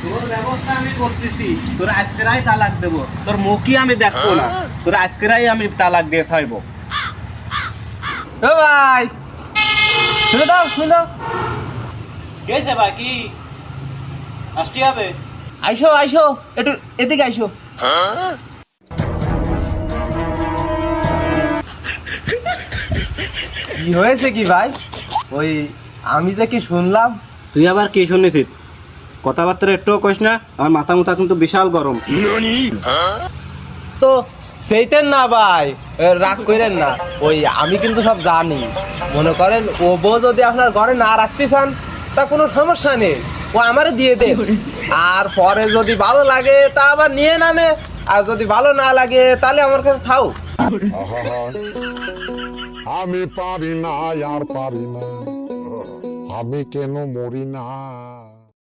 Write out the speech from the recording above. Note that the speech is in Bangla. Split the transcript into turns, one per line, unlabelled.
তোর ব্যবস্থা আমি করতেছি, তোর আজকেরাই তালাক দেব, তোর মুখই আমি দেখবো না, তোর আজকেরাই আমি তালাক দিয়ে থাকবো।
ও ভাই শুনে দাও শুনে দাও।
গেছে ভাই, কি আসতে হবে?
আইসো আইসো একটু এদিকে আইসো। কি হয়েছে কি ভাই? ওই আমি যে কি শুনলাম।
তুই আবার কি শুনেছিস? কথাবার্তা একটুও কইস না, আমার মাথা মুথা কিন্তু বিশাল গরম।
তো সেইতেন না ভাই, রাগ করেন না। ওই আমি কিন্তু সব জানি। মনে করেন ও বউ যদি আপনার ঘরে না রাখতে চান তা কোনো সমস্যা নেই, ও আমারে দিয়ে দে। আর পরে যদি ভালো লাগে তা আবার নিয়ে নামে, আর যদি ভালো না লাগে তাহলে আমার কাছে থাও।
আমি পারি না আর পারি না, আমি কেন মরি না।